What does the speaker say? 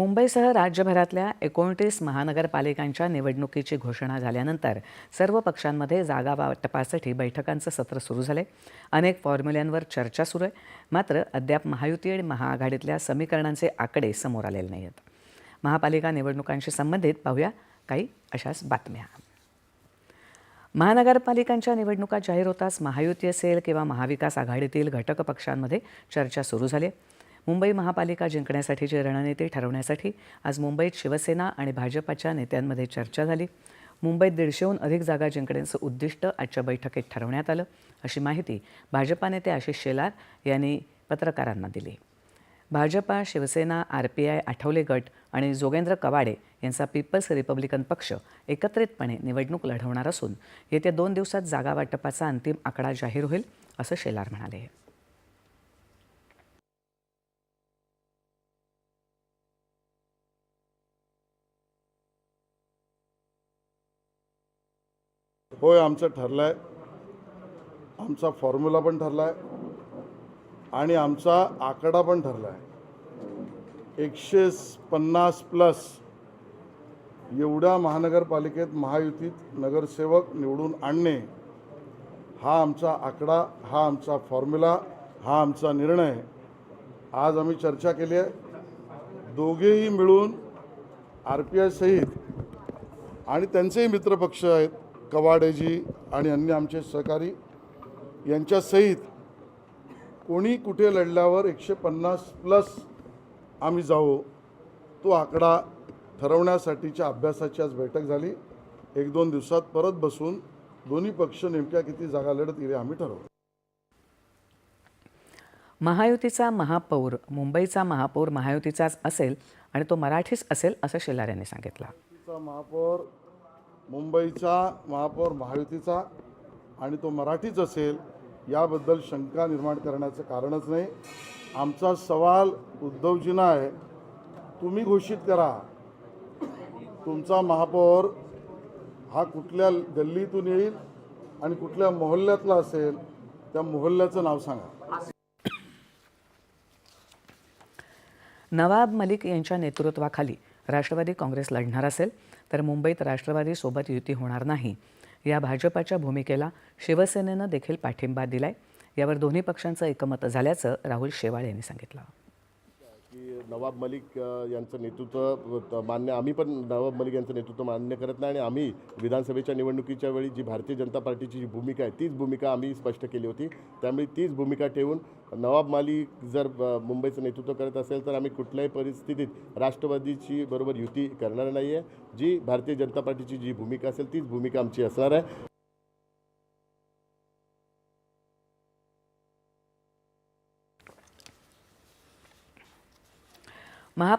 मुंबईसह राज्यभरातल्या 29 महानगरपालिकांच्या निवडणुकीची घोषणा झाल्यानंतर सर्व पक्षांमध्ये जागा वाटपासाठी बैठकांचं सत्र सुरू झाले। अनेक फॉर्म्युल्यांवर चर्चा सुरू आहे। मात्र अद्याप महायुती आणि महाआघाडीतल्या समीकरणांचे आकडे समोर आलेले नाहीत। महापालिका निवडणुकांशी संबंधित पाहूया काही अशाच बातम्या। महानगरपालिकांच्या निवडणुका जाहीर होताच महायुती असेल किंवा महाविकास आघाडीतील घटक पक्षांमध्ये चर्चा सुरू झाली। मुंबई महापालिका जिंकण्यासाठीची रणनीती ठरवण्यासाठी आज मुंबईत शिवसेना आणि भाजपच्या नेत्यांमध्ये चर्चा झाली। मुंबईत 150हून अधिक जागा जिंकण्याचं उद्दिष्ट आजच्या बैठकीत ठरवण्यात आलं, अशी माहिती भाजपा नेते आशिष शेलार यांनी पत्रकारांना दिली। भाजपा, शिवसेना, RPI, आठवले गट आणि जोगेंद्र कवाडे यांचा पीपल्स रिपब्लिकन पक्ष एकत्रितपणे निवडणूक लढवणार असून येत्या 2 दिवसात जागा वाटपाचा अंतिम आकडा जाहीर होईल, असं शेलार म्हणाले। होय, आमचं ठरलं आहे, आमचा फॉर्म्युला पण ठरला आहे आणि आमचा आकडा पण ठरला आहे। 150+ एवढ्या महानगरपालिकेत महायुतीत नगरसेवक निवडून आणणे हा आमचा आकडा, हा आमचा फॉर्म्युला, हा आमचा निर्णय आज आम्ही चर्चा केली आहे। दोघेही मिळून RPI सहित आणि त्यांचेही मित्रपक्ष आहेत कवाडेजी आणि अन्य आमचे सहकारी यांच्या सहित कोणी कुठे लढल्यावर 150+ आम्ही जाऊ, तो आकडा ठरवण्यासाठीच्या अभ्यासाची आज बैठक झाली। 1-2 दिवसात परत बसून दोन्ही पक्ष नेमक्या किती जागा लढतील हे आम्ही ठरवू। महायुतीचा महापौर, मुंबईचा महापौर महायुतीचाच असेल आणि तो मराठीच असेल, असं शेलार यांनी सांगितलं। महापौर मुंबईचा महापौर महायुतीचा आणि तो मराठीच असेल याबद्दल शंका निर्माण करण्याचं कारणच नाही। आमचा सवाल उद्धवजींना आहे, तुम्ही घोषित करा तुमचा महापौर हा कुठल्या गल्लीतून येईल आणि कुठल्या मोहल्ल्यातला असेल, त्या मोहल्ल्याचं नाव सांगा। नवाब मलिक यांच्या नेतृत्वाखाली राष्ट्रवादी काँग्रेस लढणार असेल तर मुंबईत राष्ट्रवादीसोबत युती होणार नाही, या भाजपच्या भूमिकेला शिवसेनेनं देखील पाठिंबा दिलाय। यावर दोन्ही पक्षांचं एकमत झाल्याचं राहुल शेवाळ यांनी सांगितलं। की नवाब मलिक यांचं नेतृत्व मान्य, आम्ही पण नवाब मलिक यांचं नेतृत्व मान्य करत नाही आणि आम्ही विधानसभेच्या निवडणुकीच्या वेळी जी भारतीय जनता पार्टीची जी भूमिका आहे तीच भूमिका आम्ही स्पष्ट केली होती। त्यामुळे तीच भूमिका ठेवून नवाब मलिक जर मुंबईचं नेतृत्व करत असेल तर आम्ही कुठल्याही परिस्थितीत राष्ट्रवादीची बरोबर युती करणार नाही आहे। जी भारतीय जनता पार्टीची जी भूमिका असेल तीच भूमिका आमची असणार आहे।